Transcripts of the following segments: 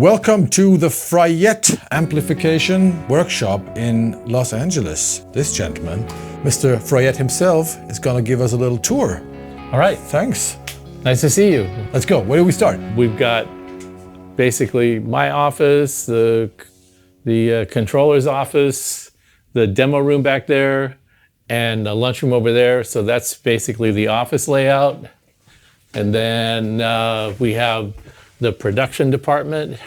Welcome to the FRYETTE amplification workshop in Los Angeles. This gentleman, Mr. FRYETTE himself, is going to give us a little tour. All right. Thanks. Nice to see you. Let's go. Where do we start? We've got basically my office, the controller's office, the demo room back there, and a lunchroom over there. So that's basically the office layout. And then we have the production department.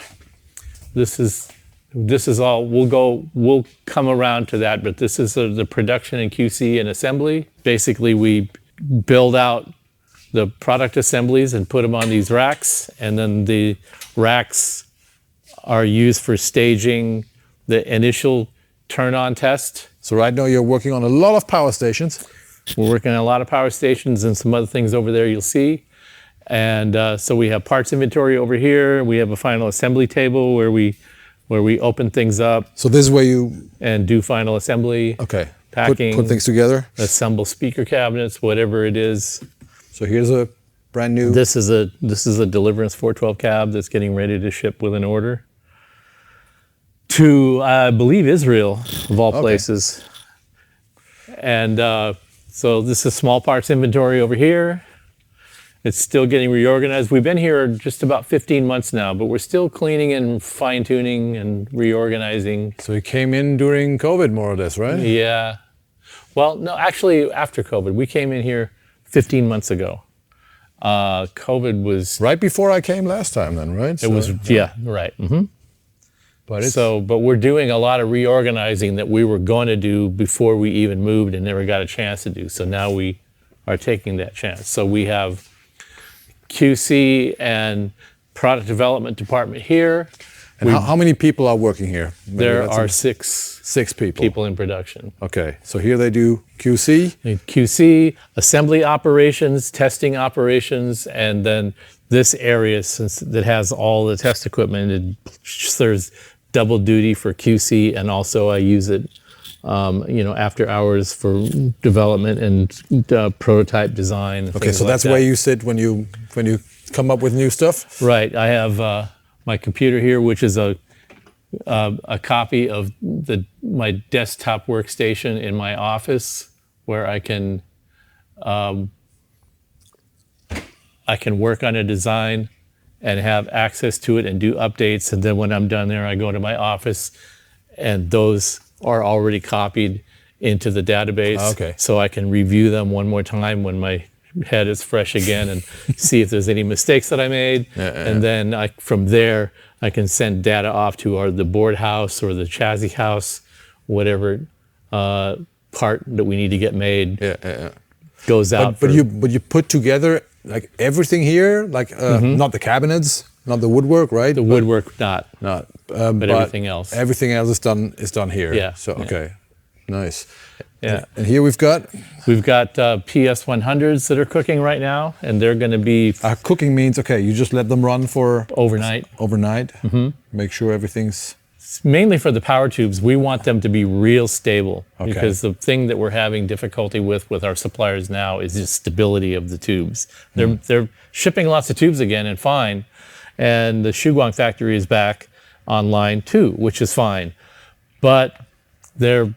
This is all, we'll come around to that, but this is the production and QC and assembly. Basically, we build out the product assemblies and put them on these racks, and then the racks are used for staging the initial turn-on test. So right now you're working on a lot of power stations. We're working on a lot of power stations and some other things over there you'll see. And so we have parts inventory over here. We have a final assembly table where we open things up. So this is where you and do final assembly. Okay. Packing. Put things together. Assemble speaker cabinets, whatever it is. So here's a brand new. This is a Deliverance 412 cab that's getting ready to ship with an order to I believe Israel of all places. And so this is small parts inventory over here. It's still getting reorganized. We've been here just about 15 months now, but we're still cleaning and fine-tuning and reorganizing. So you came in during COVID, more or less, right? Yeah. Well, no, actually after COVID. We came in here 15 months ago. COVID was... Right before I came last time then, right? It was, yeah, right. Mm-hmm. But we're doing a lot of reorganizing that we were going to do before we even moved and never got a chance to do. So now we are taking that chance. So we have QC and product development department here. And how many people are working here? There are six people in production. Okay, so here they do QC. QC, assembly operations, testing operations, and then this area, since that has all the test equipment, it serves double duty for QC, and also I use it after hours for development and prototype design. Okay, so that's where you sit when you come up with new stuff? Right. I have my computer here, which is a copy of my desktop workstation in my office, where I can work on a design and have access to it and do updates. And then when I'm done there, I go to my office, and those are already copied into the database. Okay. So I can review them one more time when my head is fresh again and see if there's any mistakes that I made. And then from there, I can send data off to the board house or the chassis house, whatever part that we need to get made goes out. But you put together like everything here, like not the cabinets, not the woodwork, right? The woodwork, not. But everything else. Everything else is done here. Yeah. So okay, nice. Yeah. And here we've got PS 100s that are cooking right now, and they're going to be cooking means you just let them run for overnight. Mm-hmm. Make sure everything's mainly for the power tubes. We want them to be real stable because the thing that we're having difficulty with our suppliers now is just stability of the tubes. They're shipping lots of tubes again, and fine, and the Shiguang factory is back online too, which is fine, but their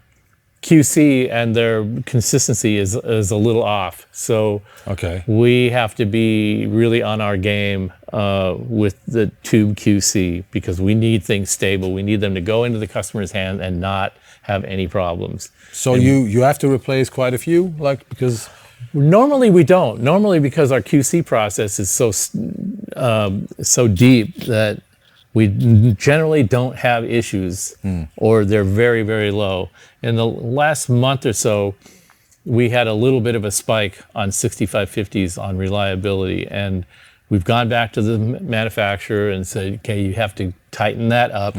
QC and their consistency is a little off. So we have to be really on our game with the tube QC, because we need things stable. We need them to go into the customer's hand and not have any problems. So you have to replace quite a few, because normally we don't. Normally, because our QC process is so deep that we generally don't have issues, or they're very, very low. In the last month or so, we had a little bit of a spike on 6550s on reliability, and we've gone back to the manufacturer and said, okay, you have to tighten that up.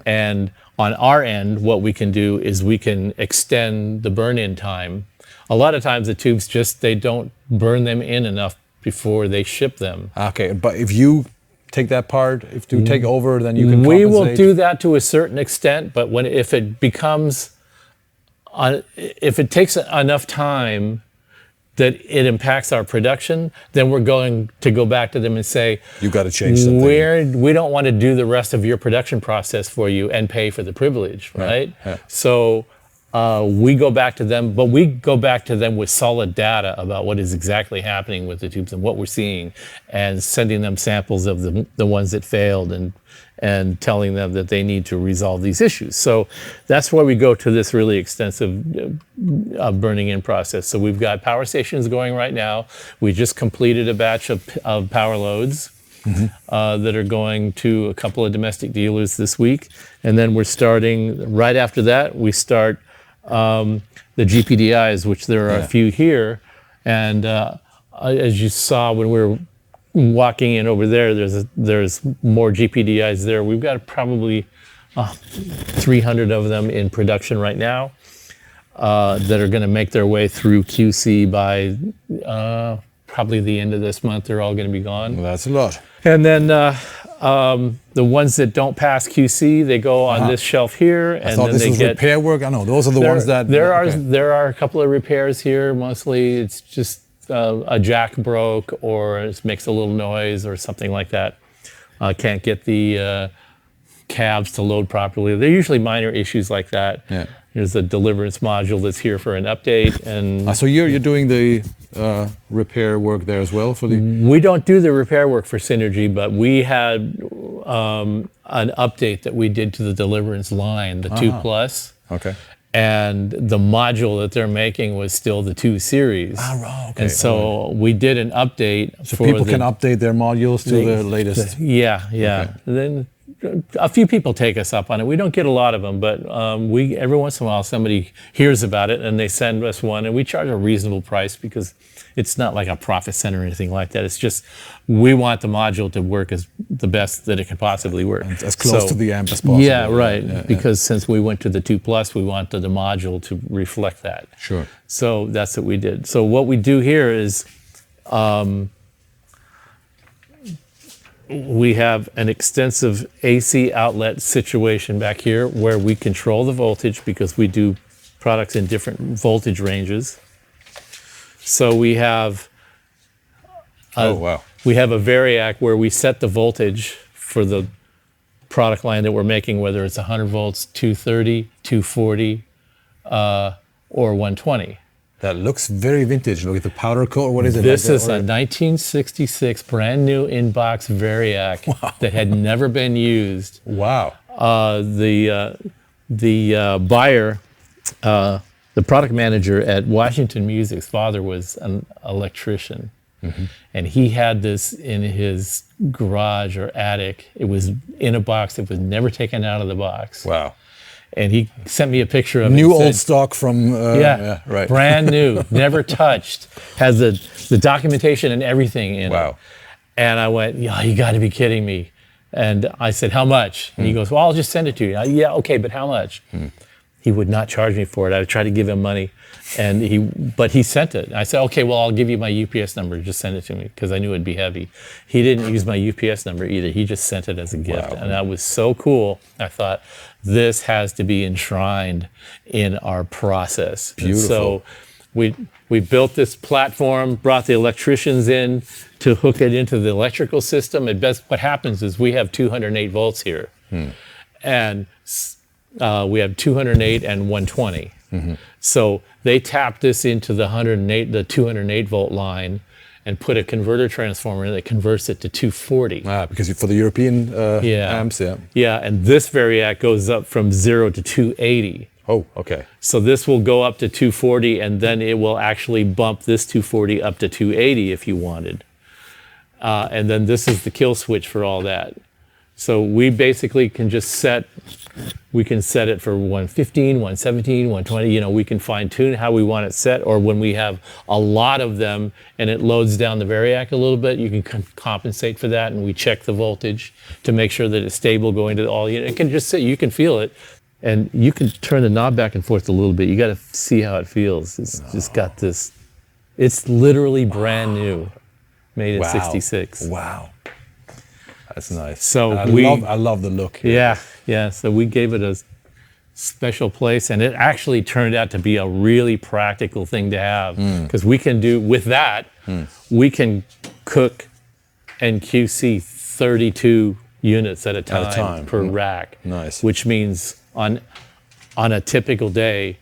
And on our end, what we can do is we can extend the burn-in time. A lot of times the tubes they don't burn them in enough before they ship them. Okay, but if you take that part, if you take over, then you can We will do that to a certain extent, but if it takes enough time that it impacts our production, then we're going to go back to them and say, You got to change something. we don't want to do the rest of your production process for you and pay for the privilege, right? Yeah. So we go back to them, but we go back to them with solid data about what is exactly happening with the tubes and what we're seeing, and sending them samples of the ones that failed, and telling them that they need to resolve these issues. So that's why we go to this really extensive burning in process. So we've got power stations going right now. We just completed a batch of power loads that are going to a couple of domestic dealers this week. And then we're starting, right after that, we start the GPDIs, which there are a few here. And as you saw when we were walking in over there, there's more GPDIs there. We've got probably 300 of them in production right now that are going to make their way through QC by probably the end of this month. They're all going to be gone. Well, that's a lot. And then the ones that don't pass QC, they go on this shelf here, and thought then this they was get repair work. I know those are the ones that there are a couple of repairs here. Mostly it's just a jack broke, or it makes a little noise or something like that. Can't get the cabs to load properly. They're usually minor issues like that. Yeah. There's a deliverance module that's here for an update, and so you're doing the repair work there as well for the. we don't do the repair work for Synergy, but we had an update that we did to the deliverance line, the 2 Plus. Okay. And the module that they're making was still the 2 Series. Okay. And so we did an update. So people can update their modules to the latest. Yeah. Okay. And then a few people take us up on it. We don't get a lot of them, but we every once in a while somebody hears about it and they send us one, and we charge a reasonable price because it's not like a profit center or anything like that. It's just we want the module to work as the best that it can possibly work. And as close to the amp as possible. Yeah, right. Because since we went to the 2 Plus, we wanted the module to reflect that. Sure. So that's what we did. So what we do here is we have an extensive AC outlet situation back here where we control the voltage because we do products in different voltage ranges. So we have we have a variac where we set the voltage for the product line that we're making, whether it's 100 volts, 230, 240, or 120. That looks very vintage. Look at the powder coat. What is it? This is a 1966 brand new in-box variac that had never been used. Wow. The buyer, the product manager at Washington Music's father was an electrician. And he had this in his garage or attic. It was in a box. It was never taken out of the box. Wow. And he sent me a picture of it. New old stock from... right. Brand new, never touched. Has the documentation and everything in it. And I went, yeah, you got to be kidding me. And I said, how much? And he goes, well, I'll just send it to you. Yeah, okay, but how much? He would not charge me for it. I tried to give him money, but he sent it. I said, okay, well, I'll give you my UPS number. Just send it to me, because I knew it'd be heavy. He didn't use my UPS number either. He just sent it as a gift. And that was so cool. I thought, this has to be enshrined in our process. Beautiful. So we built this platform, brought the electricians in to hook it into the electrical system. What happens is we have 208 volts here. And we have 208 and 120. So they tapped this into the 208 volt line and put a converter transformer in that converts it to 240. Because for the European amps, Yeah, and this variac goes up from 0 to 280. Oh, okay. So this will go up to 240, and then it will actually bump this 240 up to 280 if you wanted. And then this is the kill switch for all that. So we basically can just set it for 115, 117, 120. We can fine tune how we want it set, or when we have a lot of them and it loads down the variac a little bit, you can compensate for that, and we check the voltage to make sure that it's stable going to all units. It can just sit, you can feel it, and you can turn the knob back and forth a little bit. You got to see how it feels. It's just got this, it's literally brand new, made in 66. Wow. That's nice. So I love the look here. Yeah. So we gave it special place, and it actually turned out to be a really practical thing to have, because we can do with that, we can cook and QC 32 units at a time per rack. Nice. Which means on a typical day,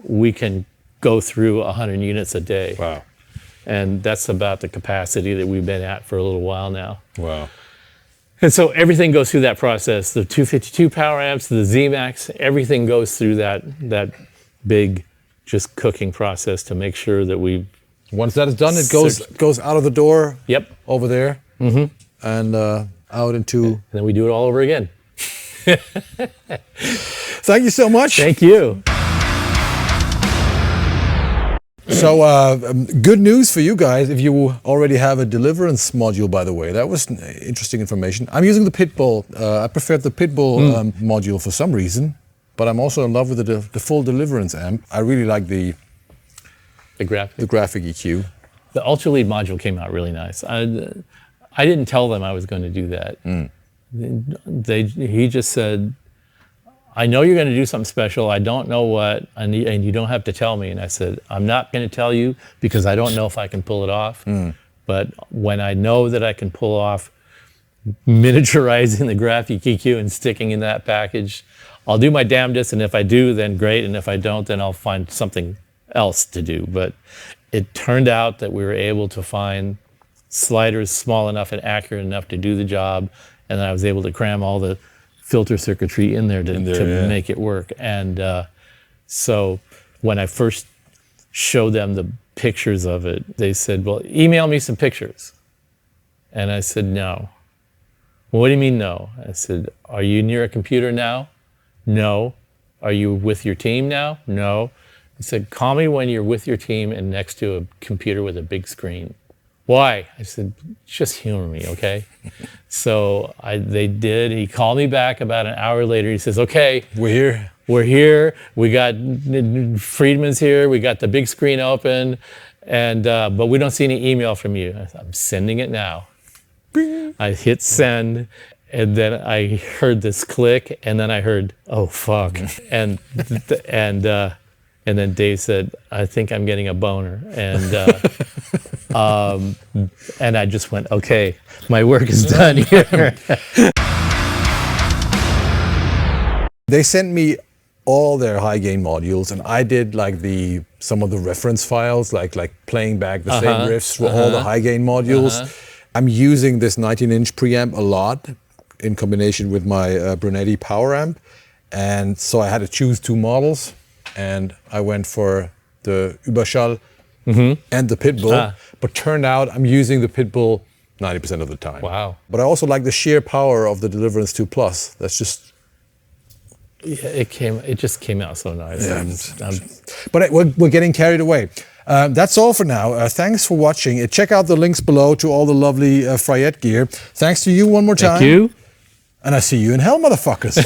we can go through 100 units a day. Wow. And that's about the capacity that we've been at for a little while now. Wow. And so everything goes through that process. The 252 power amps, the Z-Max, everything goes through that big just cooking process to make sure that we. Once that is done, it goes out of the door. Yep. Over there. And out into. And then we do it all over again. Thank you so much. Thank you. So good news for you guys if you already have a deliverance module, by the way. That was interesting information. I'm using the Pitbull. I prefer the Pitbull module for some reason, but I'm also in love with the full deliverance amp. I really like the graphic EQ. The Ultra Lead module came out really nice. I didn't tell them I was going to do that. He just said, I know you're going to do something special. I don't know what, and you don't have to tell me. And I said, I'm not going to tell you because I don't know if I can pull it off. But when I know that I can pull off miniaturizing the graphic EQ and sticking in that package, I'll do my damnedest. And if I do, then great. And if I don't, then I'll find something else to do. But it turned out that we were able to find sliders small enough and accurate enough to do the job. And then I was able to cram all the filter circuitry in there to make it work. And so when I first showed them the pictures of it, they said, well, email me some pictures. And I said, no. Well, what do you mean no? I said, are you near a computer now? No. Are you with your team now? No. He said, call me when you're with your team and next to a computer with a big screen. Why? I said, just humor me, okay? So they did. He called me back about an hour later. He says, okay, we're here. We got Friedman's here. We got the big screen open, and but we don't see any email from you. I said, I'm sending it now. I hit send, and then I heard this click, and then I heard, oh, fuck. And then Dave said, I think I'm getting a boner. And I just went, okay, my work is done here. They sent me all their high gain modules, and I did like some of the reference files, like playing back the same riffs for all the high gain modules. I'm using this 19-inch preamp a lot in combination with my Brunetti power amp, and so I had to choose two models. And I went for the Überschall and the Pitbull, but turned out I'm using the Pitbull 90% of the time. Wow. But I also like the sheer power of the Deliverance 2 Plus. That's just... Yeah, it just came out so nice. Yeah. But we're getting carried away. That's all for now. Thanks for watching. Check out the links below to all the lovely FRYETTE gear. Thanks to you one more time. Thank you. And I see you in hell, motherfuckers.